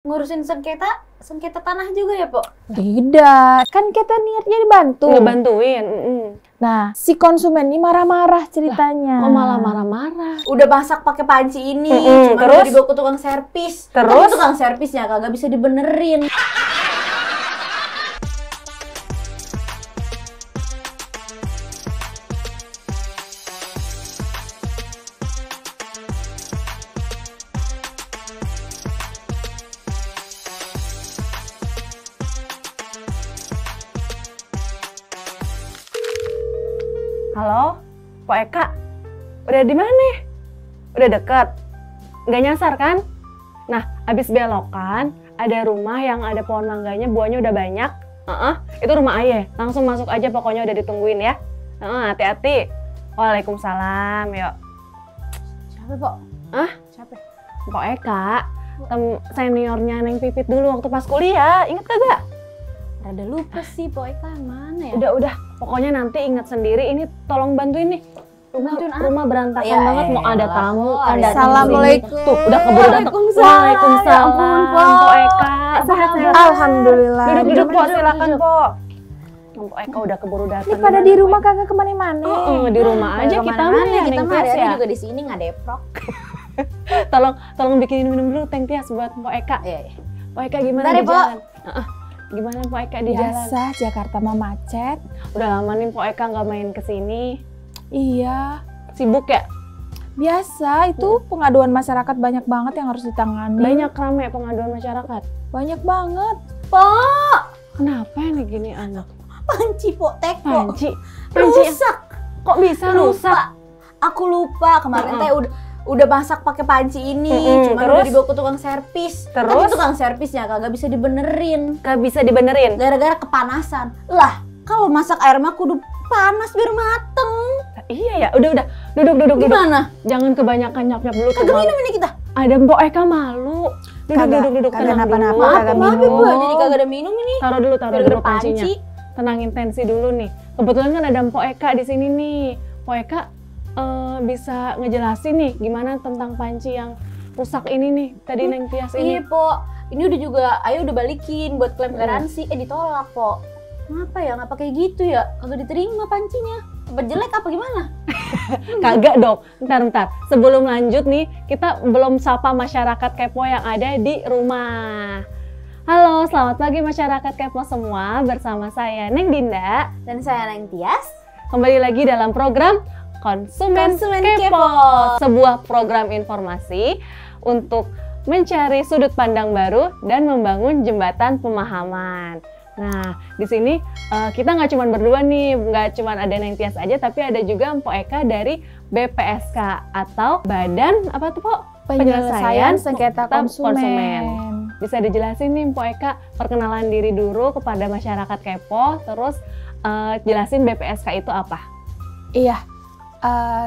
Ngurusin sengketa tanah juga ya, Pok? Tidak, kan kita niatnya dibantu. Ngebantuin. Nah, si konsumen ini marah-marah ceritanya. Oh, malah marah-marah. Udah masak pakai panci ini, cuma terus? udah dibawa ke tukang servis. Terus? Tapi tukang servisnya kagak bisa dibenerin. Halo, Pak Eka, udah di mana? Udah deket? Nggak nyasar kan? Nah, abis belokan, ada rumah yang ada pohon mangganya, buahnya udah banyak. Itu rumah Aye, langsung masuk aja, pokoknya udah ditungguin ya. Hati-hati. Waalaikumsalam, yuk. Siapa, Pok? Siapa? Pak Eka, seniornya Neng Pipit dulu waktu pas kuliah, inget kagak? Rada lupa sih, Pok Eka mana ya? Udah, pokoknya nanti ingat sendiri, ini tolong bantuin nih. Rumah berantakan Ya banget, mau ada tamu kan datang Assalamualaikum. sini. Tuh, udah keburu datang. Waalaikumsalam. Ya ampun, Po. Po Eka. Sehat-sehat. Alhamdulillah. Duduk, Po, silakan, Po. Po Eka udah keburu datang. Ini pada di rumah kagak kemana-mana. Di rumah aja kita mah ya, kita Neng mah Tias hari ya. juga di sini nggak deprok. Tolong bikinin minum dulu Teh Tias buat Po Eka. Iya. Po Eka gimana Bentar di ya, Po. jalan? Gimana Po Eka di jalan? Biasa, Jakarta mah macet. Udah lama nih Po Eka nggak main kesini. Iya. Sibuk ya? Biasa, itu pengaduan masyarakat banyak banget yang harus ditangani. Banyak rame pengaduan masyarakat. Banyak banget. Pok, Kenapa ini gini anak? panci, Pok, teko. Panci Rusak. kok bisa rusak? Aku lupa kemarin teh udah masak pakai panci ini, cuma udah terus? dibawa ke tukang servis. Terus? Tapi tukang servisnya kagak bisa dibenerin Gak bisa dibenerin? gara-gara kepanasan. Lah, kalau masak air mah kudu panas biar mateng. Iya ya, udah duduk. Gimana? Jangan kebanyakan nyap-nyap dulu. Kagak minum ini kita. Ada Mbok Eka malu. Duduk, kagak tenang napa-napa, dulu. kagak Maaf ya, minum. Bu, jadi kagak ada minum ini. Taruh dulu Gara-gara pancinya. panci. Tenangin tensi dulu nih. Kebetulan kan ada Mbok Eka di sini nih. Mbok Eka bisa ngejelasin nih gimana tentang panci yang rusak ini nih. Tadi Neng Tias ini. Iya, Pok. Ini udah juga, ayo udah balikin buat klaim garansi. Ditolak, Pok. Kenapa ya? Ngapa kayak gitu ya? Kagak diterima pancinya. Apa jelek apa gimana? Kagak dong. Bentar. Sebelum lanjut nih, kita belum sapa masyarakat kepo yang ada di rumah. Halo, selamat pagi masyarakat kepo semua. Bersama saya Neng Dinda. Dan saya Neng Tias. Kembali lagi dalam program Konsumen Kepo. Sebuah program informasi untuk mencari sudut pandang baru dan membangun jembatan pemahaman. Nah, di sini kita nggak cuma berdua nih, nggak cuma ada Neng Tias aja, tapi ada juga Mpok Eka dari BPSK atau Badan apa tuh, Pok? Penyelesaian sengketa konsumen. Bisa dijelasin nih Mpok Eka, perkenalan diri dulu kepada masyarakat kepo, terus jelasin BPSK itu apa? Iya,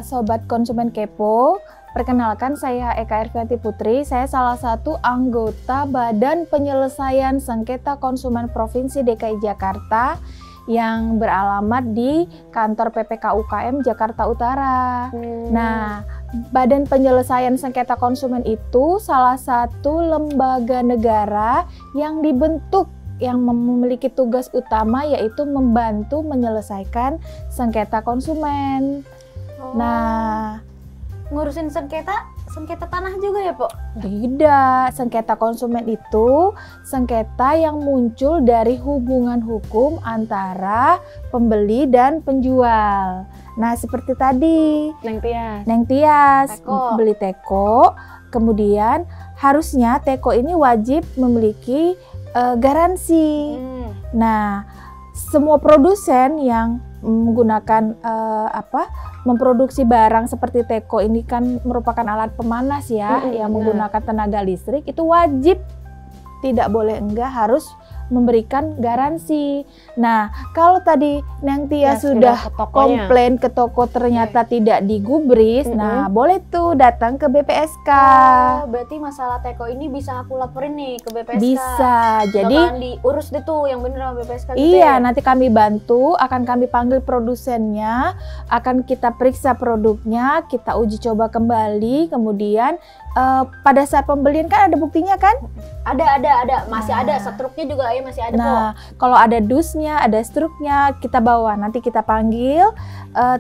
Sobat Konsumen Kepo, perkenalkan saya Eka Ervianti Putri, saya salah satu anggota Badan Penyelesaian Sengketa Konsumen Provinsi DKI Jakarta yang beralamat di kantor PPK UKM Jakarta Utara. Nah, Badan Penyelesaian Sengketa Konsumen itu salah satu lembaga negara yang dibentuk yang memiliki tugas utama yaitu membantu menyelesaikan sengketa konsumen. Nah, Ngurusin sengketa tanah juga ya, Pok? tidak, sengketa konsumen itu sengketa yang muncul dari hubungan hukum antara pembeli dan penjual. Nah, seperti tadi, Neng Tias. Teko. beli teko, kemudian harusnya teko ini wajib memiliki garansi. Nah, semua produsen yang menggunakan memproduksi barang seperti teko ini kan merupakan alat pemanas ya, yang menggunakan tenaga listrik, itu wajib, tidak boleh enggak, harus memberikan garansi. Nah, kalau tadi Neng Tia sudah komplain ke toko ternyata tidak digubris, nah boleh tuh datang ke BPSK. Oh, berarti masalah teko ini bisa aku laporin nih ke BPSK. Bisa, jadi bakalan diurus deh tuh yang bener sama BPSK gitu iya, ya? nanti kami bantu, akan kami panggil produsennya, akan kita periksa produknya, kita uji coba kembali, kemudian pada saat pembelian kan ada buktinya kan? Ada, masih ada, Nah. struknya juga ya masih ada kok. Nah, kalau ada dusnya, ada struknya, kita bawa, nanti kita panggil.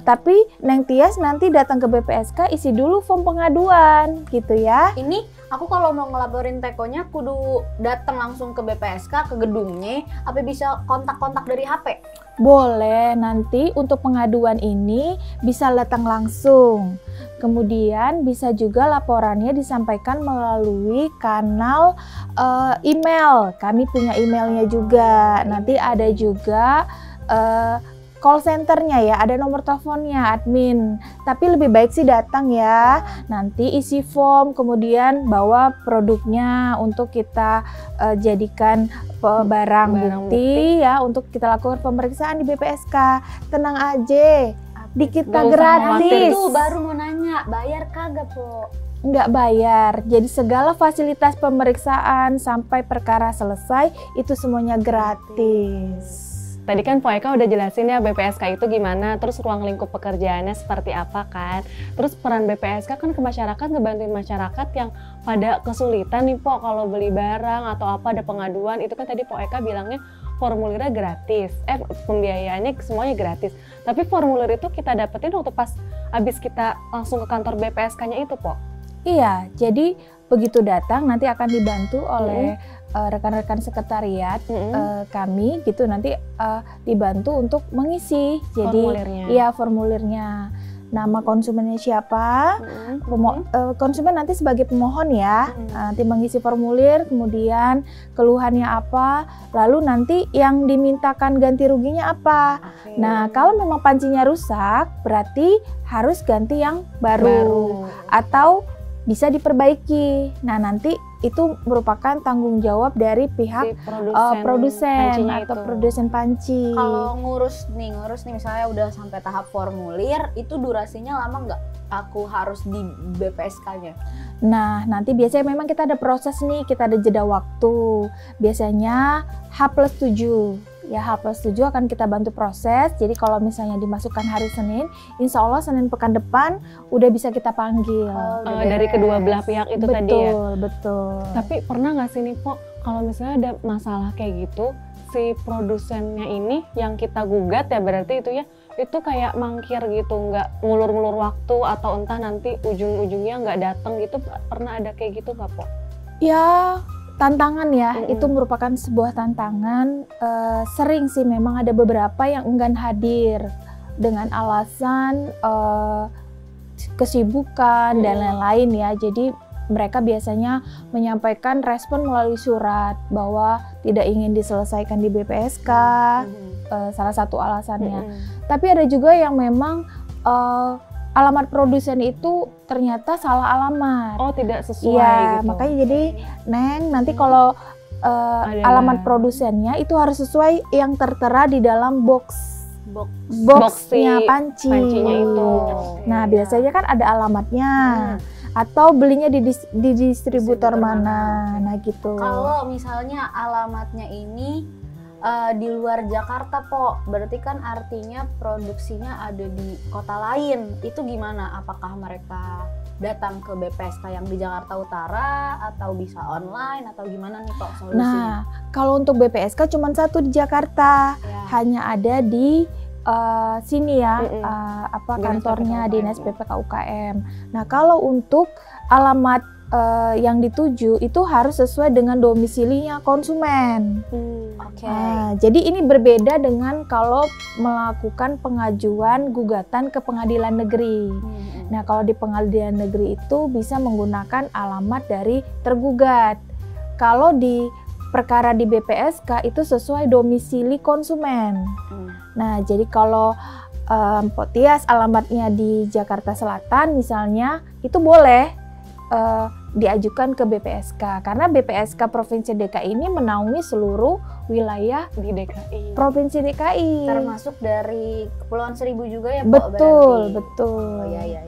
Tapi Neng Tias nanti datang ke BPSK, isi dulu form pengaduan, gitu ya. Ini aku kalau mau ngelaporin tekonya kudu datang langsung ke BPSK, ke gedungnya, apa bisa kontak-kontak dari HP? Boleh, nanti untuk pengaduan ini bisa datang langsung. Kemudian bisa juga laporannya disampaikan melalui kanal email. Kami punya emailnya juga. Nanti ada juga call centernya ya, ada nomor teleponnya admin. Tapi lebih baik sih datang ya. Nanti isi form, kemudian bawa produknya untuk kita jadikan barang bukti ya, untuk kita lakukan pemeriksaan di BPSK. Tenang aja, di kita Nggak usah gratis. Itu baru mau nanya, bayar kagak po? Nggak bayar. Jadi segala fasilitas pemeriksaan sampai perkara selesai itu semuanya gratis. Tadi kan Po Eka udah jelasin ya BPSK itu gimana, terus ruang lingkup pekerjaannya seperti apa kan. Terus peran BPSK kan ke masyarakat, ngebantuin masyarakat yang pada kesulitan nih Po kalau beli barang atau apa ada pengaduan. Itu kan tadi Po Eka bilangnya formulirnya gratis, pembiayaannya semuanya gratis. Tapi formulir itu kita dapetin waktu pas abis kita langsung ke kantor BPSK-nya itu Po. Iya, jadi begitu datang nanti akan dibantu oleh rekan-rekan sekretariat kami gitu, nanti dibantu untuk mengisi. Jadi Formulirnya. iya formulirnya. Nama konsumennya siapa? Konsumen nanti sebagai pemohon ya. Nanti mengisi formulir, kemudian keluhannya apa, lalu nanti yang dimintakan ganti ruginya apa. Oke. Nah, kalau memang pancinya rusak, berarti harus ganti yang baru. Atau bisa diperbaiki. Nah, nanti itu merupakan tanggung jawab dari pihak Si produsen pancinya atau itu. produsen panci. Kalau ngurus nih misalnya udah sampai tahap formulir, itu durasinya lama nggak? Aku harus di BPSK-nya. Nah, nanti biasanya memang kita ada proses nih, kita ada jeda waktu. Biasanya H+7. Ya, H+7 akan kita bantu proses. Jadi kalau misalnya dimasukkan hari Senin, insya Allah Senin pekan depan udah bisa kita panggil. Dari kedua belah pihak itu betul, tadi ya. Betul. Tapi pernah nggak sih nih Po, kalau misalnya ada masalah kayak gitu, si produsennya ini yang kita gugat ya berarti itu ya, itu kayak mangkir gitu, nggak ngulur-ngulur waktu atau entah nanti ujung-ujungnya nggak datang gitu, pernah ada kayak gitu nggak Po? Ya, tantangan ya, itu merupakan sebuah tantangan. Sering sih memang ada beberapa yang enggan hadir dengan alasan kesibukan dan lain-lain ya. Jadi mereka biasanya menyampaikan respon melalui surat bahwa tidak ingin diselesaikan di BPSK, salah satu alasannya. Tapi ada juga yang memang alamat produsen itu ternyata salah alamat. Oh, tidak sesuai Iya, gitu. makanya jadi Neng nanti kalau alamat produsennya itu harus sesuai yang tertera di dalam boxnya panci. Pancinya itu. Nah, biasanya kan ada alamatnya. Atau belinya di distributor mana. Nah, gitu. Kalau misalnya alamatnya ini di luar Jakarta Po, berarti kan artinya produksinya ada di kota lain. Itu gimana? Apakah mereka datang ke BPSK yang di Jakarta Utara atau bisa online atau gimana nih Po solusinya? Nah, kalau untuk BPSK cuma satu di Jakarta, hanya ada di sini ya, kantornya Dinas PPK UKM. Nah, kalau untuk alamat yang dituju itu harus sesuai dengan domisilinya konsumen. Nah, jadi ini berbeda dengan kalau melakukan pengajuan gugatan ke pengadilan negeri. Nah, kalau di pengadilan negeri itu bisa menggunakan alamat dari tergugat. Kalau di perkara di BPSK itu sesuai domisili konsumen. Nah, jadi kalau Mpok Tias alamatnya di Jakarta Selatan misalnya, itu boleh diajukan ke BPSK. Karena BPSK Provinsi DKI ini menaungi seluruh wilayah di DKI. Provinsi DKI. Termasuk dari Kepulauan Seribu juga ya Po? Betul, berarti? betul. Oh iya,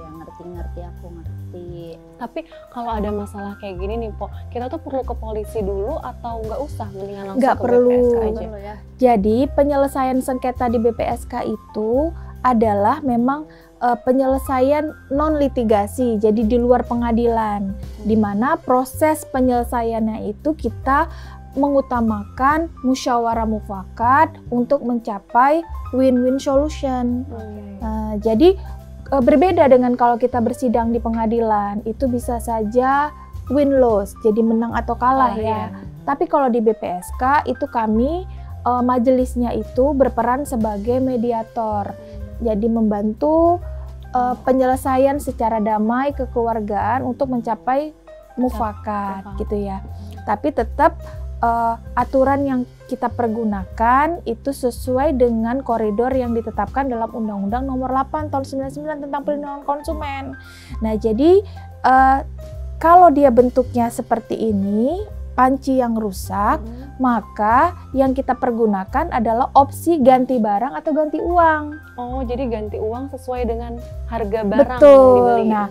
ngerti, aku ngerti. Tapi kalau ada masalah kayak gini nih Po, kita tuh perlu ke polisi dulu atau nggak usah, mendingan langsung Nggak ke perlu. BPSK aja? Ya. Jadi penyelesaian sengketa di BPSK itu adalah memang penyelesaian non litigasi, jadi di luar pengadilan, di mana proses penyelesaiannya itu kita mengutamakan musyawarah mufakat untuk mencapai win-win solution. Jadi berbeda dengan kalau kita bersidang di pengadilan, itu bisa saja win-loss, jadi menang atau kalah ya. Tapi kalau di BPSK itu kami majelisnya itu berperan sebagai mediator, jadi membantu penyelesaian secara damai kekeluargaan untuk mencapai mufakat gitu ya. Tapi tetap aturan yang kita pergunakan itu sesuai dengan koridor yang ditetapkan dalam Undang-Undang Nomor 8 Tahun 99 tentang Perlindungan Konsumen. Nah, jadi kalau dia bentuknya seperti ini, panci yang rusak, maka yang kita pergunakan adalah opsi ganti barang atau ganti uang. Oh, jadi ganti uang sesuai dengan harga barang Betul. yang dibeli. Nah,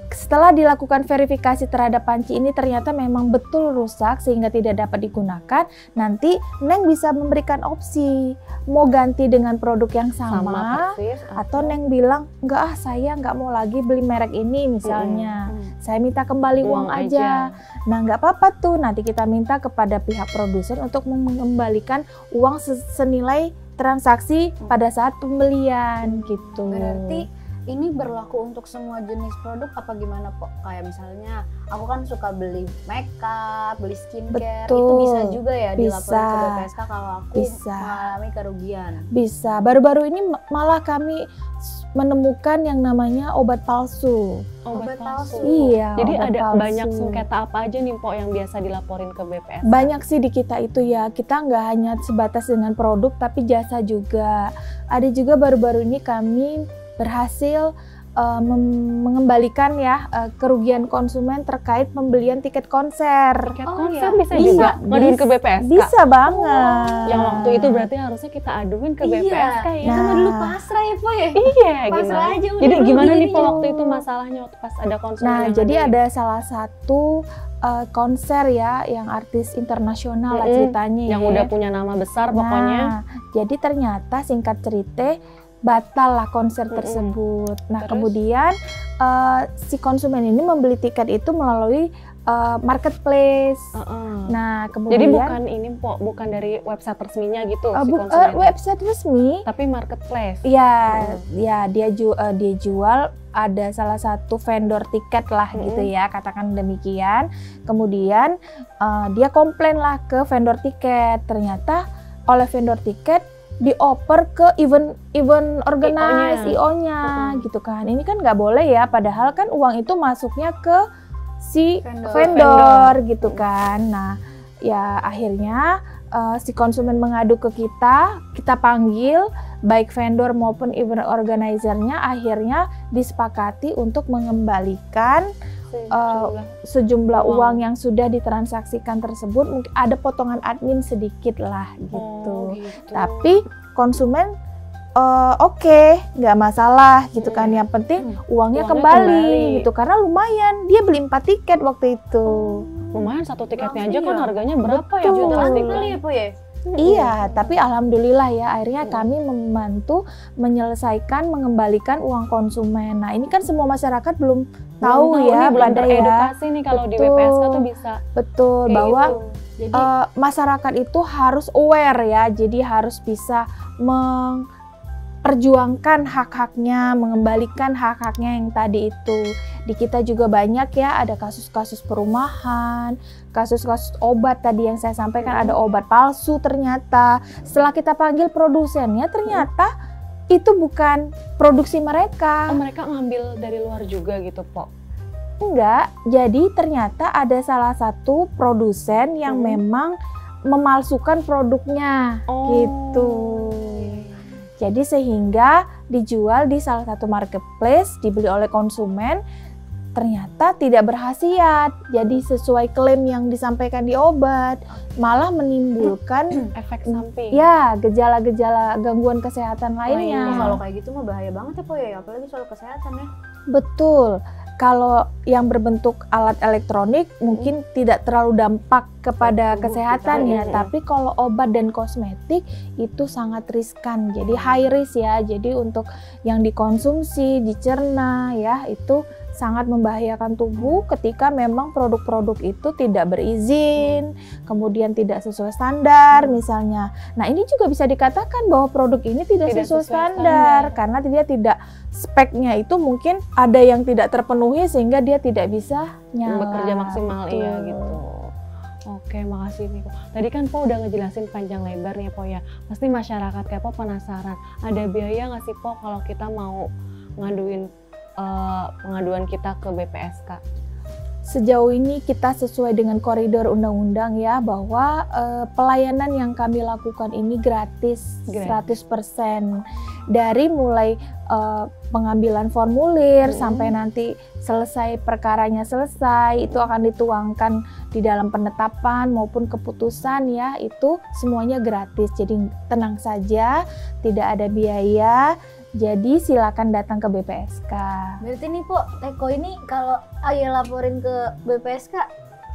setelah dilakukan verifikasi terhadap panci ini ternyata memang betul rusak sehingga tidak dapat digunakan, nanti Neng bisa memberikan opsi mau ganti dengan produk yang sama persis, atau Neng bilang enggak saya nggak mau lagi beli merek ini misalnya, saya minta kembali uang aja. Nah, nggak apa-apa tuh, nanti kita minta kepada pihak produsen untuk mengembalikan uang senilai transaksi pada saat pembelian gitu. Berarti ini berlaku untuk semua jenis produk apa gimana Pok? Kayak misalnya aku kan suka beli makeup, beli skincare, itu bisa juga ya dilaporin ke BPSK kalau aku mengalami kerugian? Bisa. Baru-baru ini malah kami menemukan yang namanya obat palsu. Obat palsu? Iya. Jadi ada palsu. banyak sengketa apa aja nih Pok yang biasa dilaporin ke BPSK? Banyak sih di kita itu ya. Kita nggak hanya sebatas dengan produk tapi jasa juga. Ada juga baru-baru ini kami berhasil mengembalikan ya kerugian konsumen terkait pembelian tiket konser. Tiket konser bisa juga ngaduin ke BPSK? Bisa banget. Yang waktu itu berarti harusnya kita aduin ke BPSK ya? Nah, kan dulu pasrah ya Po ya? Iya, pasrah gimana? aja. Jadi gimana nih Po waktu itu masalahnya waktu pas ada konser? Nah, jadi ada salah satu konser ya yang artis internasional lah ceritanya yang udah punya nama besar pokoknya. Jadi ternyata singkat cerita batal lah konser tersebut. Nah, terus? kemudian si konsumen ini membeli tiket itu melalui marketplace. Nah, kemudian jadi bukan ini bukan dari website resminya gitu si konsumen. Website resmi, tapi marketplace. Ya, ya dia jual ada salah satu vendor tiket lah gitu ya, katakan demikian. Kemudian dia komplain lah ke vendor tiket. Ternyata oleh vendor tiket dioper ke event organize IO-nya gitu kan. Ini kan nggak boleh ya, padahal kan uang itu masuknya ke si vendor gitu kan. Nah, ya akhirnya si konsumen mengadu ke kita panggil baik vendor maupun event organizer-nya, akhirnya disepakati untuk mengembalikan sejumlah uang yang sudah ditransaksikan tersebut. Mungkin ada potongan admin sedikit lah gitu. Tapi konsumen oke, nggak masalah gitu kan. Yang penting uangnya kembali gitu, karena lumayan dia beli 4 tiket waktu itu. Lumayan satu tiketnya aja kan harganya berapa ya? Jutaan kali ya Po ya? Iya, tapi alhamdulillah ya akhirnya kami membantu menyelesaikan, mengembalikan uang konsumen. Nah, ini kan semua masyarakat belum tahu ya, belum pada teredukasi nih kalau di BPSK tuh bisa. Betul, bahwa gitu. Jadi masyarakat itu harus aware ya, jadi harus bisa perjuangkan hak-haknya, mengembalikan hak-haknya yang tadi itu. Di kita juga banyak ya, ada kasus-kasus perumahan, kasus-kasus obat tadi yang saya sampaikan, ada obat palsu ternyata. Setelah kita panggil produsennya, ternyata itu bukan produksi mereka. Oh, mereka ngambil dari luar juga gitu, Po? Enggak, jadi ternyata ada salah satu produsen yang memang memalsukan produknya gitu. Jadi sehingga dijual di salah satu marketplace, dibeli oleh konsumen, ternyata tidak berkhasiat. Jadi sesuai klaim yang disampaikan di obat, malah menimbulkan efek samping. Ya, gejala-gejala gangguan kesehatan lainnya. Kalau kayak gitu mah bahaya banget ya Po ya, apalagi soal kesehatan ya. Betul. Kalau yang berbentuk alat elektronik mungkin tidak terlalu dampak kepada Tubuh kesehatan kita, ya, tapi kalau obat dan kosmetik itu sangat riskan. Jadi high risk ya. Jadi untuk yang dikonsumsi, dicerna ya, itu sangat membahayakan tubuh ketika memang produk-produk itu tidak berizin, kemudian tidak sesuai standar misalnya. Nah, ini juga bisa dikatakan bahwa produk ini tidak sesuai standar karena dia tidak, speknya itu mungkin ada yang tidak terpenuhi sehingga dia tidak bisa nyala. Bekerja maksimal. Betul. Iya gitu. Oke, makasih nih Po. Tadi kan Po udah ngejelasin panjang lebar nih Po ya. Pasti masyarakat kepo penasaran, ada biaya nggak sih Po kalau kita mau ngaduin pengaduan kita ke BPSK? Sejauh ini kita sesuai dengan koridor undang-undang ya, bahwa pelayanan yang kami lakukan ini gratis. 100%. Dari mulai pengambilan formulir sampai nanti selesai perkaranya selesai, itu akan dituangkan di dalam penetapan maupun keputusan ya, itu semuanya gratis. Jadi tenang saja, tidak ada biaya. Jadi silakan datang ke BPSK. Berarti nih Po, Teko ini kalau Ayah laporin ke BPSK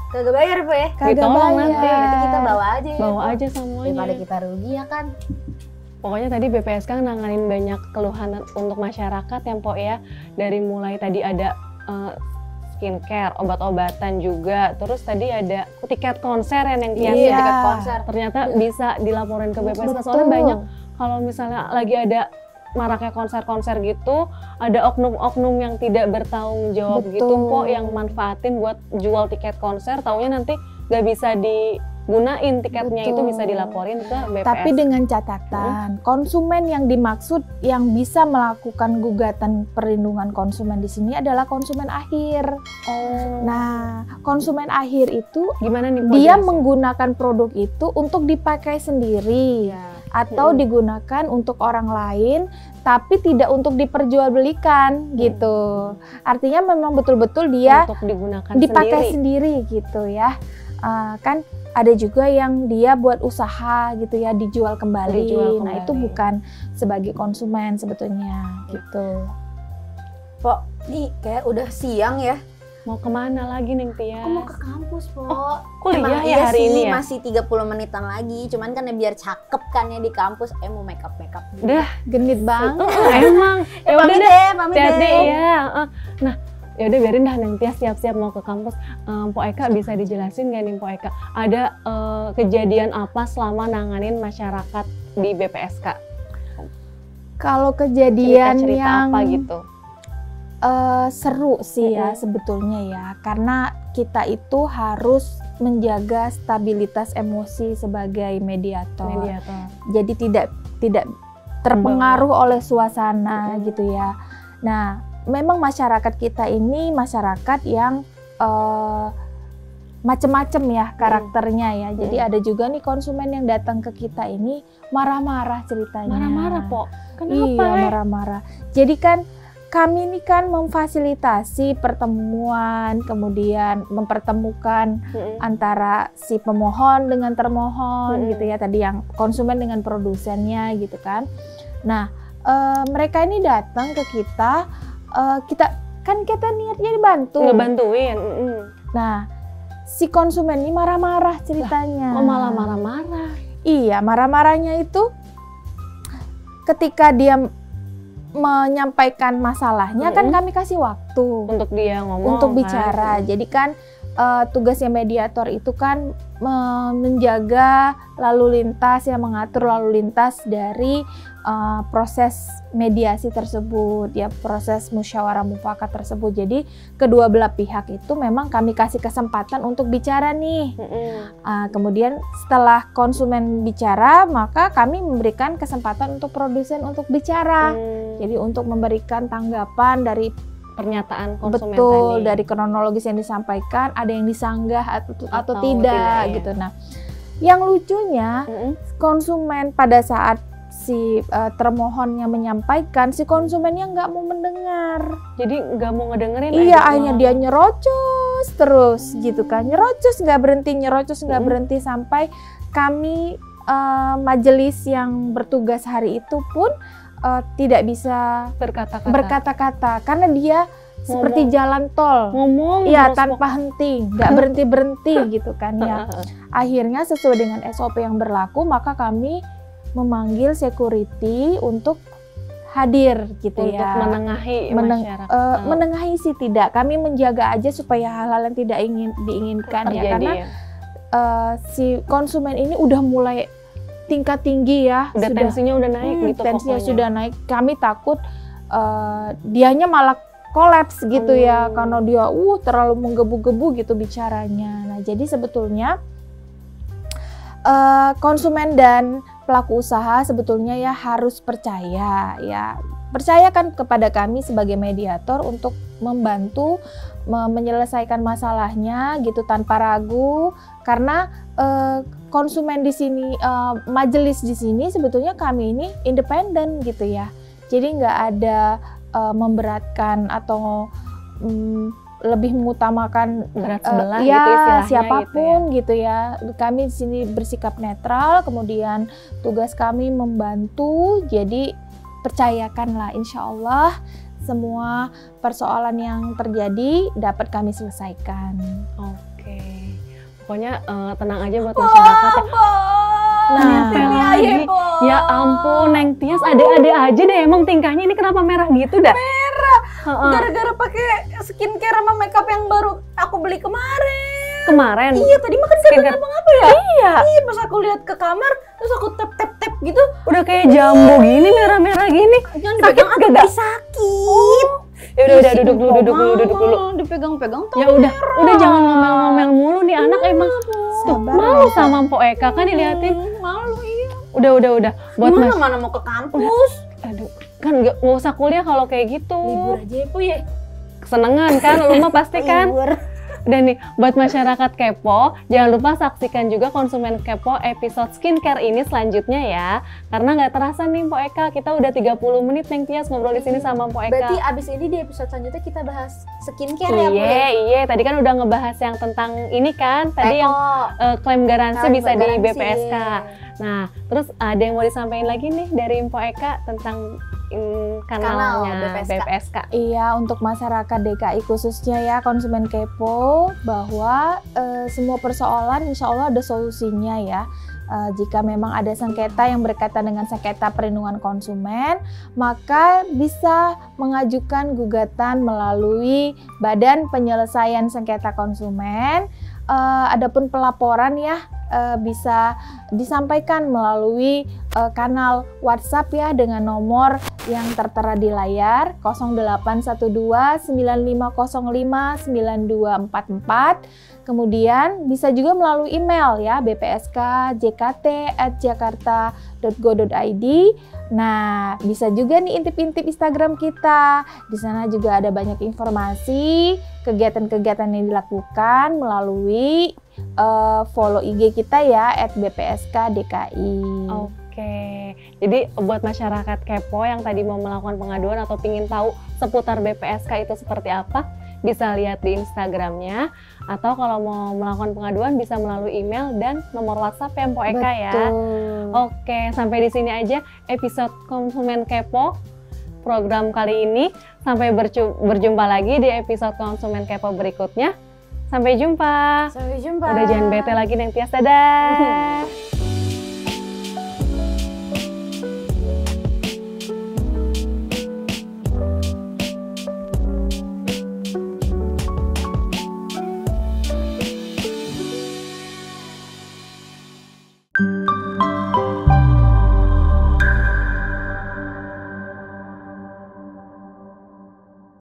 kagak bayar Po ya? Kagak Ditolong bayar. nanti. Berarti kita bawa aja ya, Bawa Po. aja semuanya. Daripada kita rugi ya kan. Pokoknya tadi BPSK nanganin banyak keluhan untuk masyarakat yang Po ya. Dari mulai tadi ada skincare, obat-obatan juga. Terus tadi ada tiket konser yang Iya. Tiket konser. ternyata bisa dilaporin ke BPSK. Betul. Soalnya banyak kalau misalnya lagi ada maraknya konser-konser gitu, ada oknum-oknum yang tidak bertanggung jawab Betul. gitu Po, yang manfaatin buat jual tiket konser, taunya nanti nggak bisa digunain tiketnya. Betul. Itu bisa dilaporin ke BPS. Tapi dengan catatan, konsumen yang dimaksud yang bisa melakukan gugatan perlindungan konsumen di sini adalah konsumen akhir. Nah, konsumen akhir itu gimana nih Po dia jelasin? menggunakan produk itu untuk dipakai sendiri atau digunakan untuk orang lain, tapi tidak untuk diperjualbelikan gitu. Artinya memang betul-betul dia untuk digunakan dipakai sendiri. sendiri gitu ya. Kan ada juga yang dia buat usaha gitu ya, dijual kembali. Nah, itu bukan sebagai konsumen sebetulnya gitu. Po, nih kayak udah siang ya. Mau kemana lagi Neng Tia? Aku mau ke kampus Po. Kuliah Emang ya iya hari sih, ini ya? masih 30 menitan lagi. Cuman kan ya biar cakep kan ya di kampus. Mau makeup dulu. Udah Genit banget. emang. Ya udah pamit deh. deh, pamit Hati-hati deh. ya. Nah, ya udah biarin dah Neng Tia siap-siap mau ke kampus. Po Eka bisa dijelasin gak nih Po Eka? Ada kejadian apa selama nanganin masyarakat di BPSK? Kalau kejadian Cerita-cerita yang apa gitu? seru sih ya sebetulnya ya, karena kita itu harus menjaga stabilitas emosi sebagai mediator. Jadi tidak terpengaruh oleh suasana gitu ya. Nah, memang masyarakat kita ini masyarakat yang macem-macem ya karakternya ya. Jadi ada juga nih konsumen yang datang ke kita ini marah-marah ceritanya. Marah-marah Po? Kenapa? Iya, marah-marah. Jadi kan kami ini kan memfasilitasi pertemuan, kemudian mempertemukan antara si pemohon dengan termohon gitu ya, tadi yang konsumen dengan produsennya gitu kan. Nah, mereka ini datang ke kita, kita niatnya dibantu. Ngebantuin. Nah, si konsumen ini marah-marah ceritanya. Oh, malah marah-marah. Iya, marah-marahnya itu ketika dia menyampaikan masalahnya kan kami kasih waktu untuk dia ngomong, untuk bicara. Jadi kan tugasnya mediator itu kan menjaga lalu lintas, ya mengatur lalu lintas dari proses mediasi tersebut, ya proses musyawarah mufakat tersebut. Jadi kedua belah pihak itu memang kami kasih kesempatan untuk bicara nih. Kemudian setelah konsumen bicara, maka kami memberikan kesempatan untuk produsen untuk bicara. Jadi untuk memberikan tanggapan dari pernyataan konsumen betul tadi. Dari kronologis yang disampaikan, ada yang disanggah atau tidak ya. gitu. Nah, yang lucunya konsumen pada saat si termohonnya menyampaikan, si konsumennya nggak mau mendengar. Jadi nggak mau ngedengerin. Iya, akhirnya dia nyerocos terus gitu kan, nyerocos nggak berhenti sampai kami majelis yang bertugas hari itu pun tidak bisa berkata-kata karena dia seperti jalan tol. Ngomong Iya, terus tanpa henti, nggak berhenti-berhenti gitu kan ya. Akhirnya sesuai dengan SOP yang berlaku, maka kami memanggil security untuk hadir gitu untuk ya. menengahi masyarakat. Menengahi sih tidak, kami menjaga aja supaya hal-hal yang tidak diinginkan ya, karena si konsumen ini udah mulai tingkat tinggi ya. Tensinya udah naik gitu tensinya pokoknya. sudah naik. Kami takut dianya malah kolaps gitu ya, karena dia terlalu menggebu-gebu gitu bicaranya. Nah, jadi sebetulnya konsumen dan pelaku usaha sebetulnya ya harus percaya ya. Percayakan kepada kami sebagai mediator untuk membantu menyelesaikan masalahnya gitu tanpa ragu, karena konsumen di sini, majelis di sini sebetulnya kami ini independen gitu ya. Jadi nggak ada memberatkan atau lebih mengutamakan berat sebelah ya, gitu istilahnya siapapun gitu ya. Kami di sini bersikap netral, kemudian tugas kami membantu. Jadi percayakanlah, insya Allah semua persoalan yang terjadi dapat kami selesaikan. Oke. Pokoknya tenang aja buat masyarakat ya. Nah, ya ampun, Neng Tias ada-ada aja deh, emang tingkahnya ini kenapa merah gitu dah? Merah, gara-gara pakai skincare sama makeup yang baru aku beli kemarin. Iya, tadi makan skincare apa ya? Iya, Pas aku lihat ke kamar, terus aku tap gitu. udah kayak jambu gini, merah-merah gini. Jangan Sakit dipegang, gak? sakit. Ya udah duduk dulu. Dipegang-pegang tuh. Ya udah jangan ngomel-ngomel mulu nih anak emang. Tuh, malu sama Mpok Eka kan diliatin. Malu, iya. Udah. Buat Gimana mana mau ke kampus? Aduh, kan nggak usah kuliah kalau kayak gitu. Libur aja ya, Bu ya. Kesenengan kan, lu mah pasti kan. Libur. Dan nih, buat masyarakat kepo, jangan lupa saksikan juga Konsumen Kepo episode skincare ini selanjutnya ya. Karena nggak terasa nih Mpok Eka, kita udah 30 menit Neng Tias ngobrol di sini sama Mpok Eka. Berarti abis ini di episode selanjutnya kita bahas skincare ya, Bu ya? Iya, tadi kan udah ngebahas yang tentang ini kan, tadi yang klaim garansi bisa di BPSK. Nah, terus ada yang mau disampaikan lagi nih dari Mpok Eka tentang kanalnya BPSK. Iya, untuk masyarakat DKI khususnya ya konsumen kepo, bahwa semua persoalan insya Allah ada solusinya ya. Jika memang ada sengketa yang berkaitan dengan sengketa perlindungan konsumen, maka bisa mengajukan gugatan melalui Badan Penyelesaian Sengketa Konsumen. Adapun pelaporan ya bisa disampaikan melalui kanal WhatsApp ya dengan nomor yang tertera di layar 0812 9505 9244. Kemudian bisa juga melalui email ya bpskjkt@jakarta.go.id. Nah, bisa juga nih intip-intip Instagram kita. Di sana juga ada banyak informasi kegiatan-kegiatan yang dilakukan melalui follow IG kita ya @bpskdki. Oke, jadi buat masyarakat kepo yang tadi mau melakukan pengaduan atau ingin tahu seputar BPSK itu seperti apa, bisa lihat di Instagramnya, atau kalau mau melakukan pengaduan bisa melalui email dan nomor WhatsApp ya Mpok Eka ya. Oke, sampai di sini aja episode Konsumen Kepo program kali ini. Sampai berjumpa lagi di episode Konsumen Kepo berikutnya. Sampai jumpa. Sampai jumpa. Udah jangan bete lagi Neng Tias, dadah.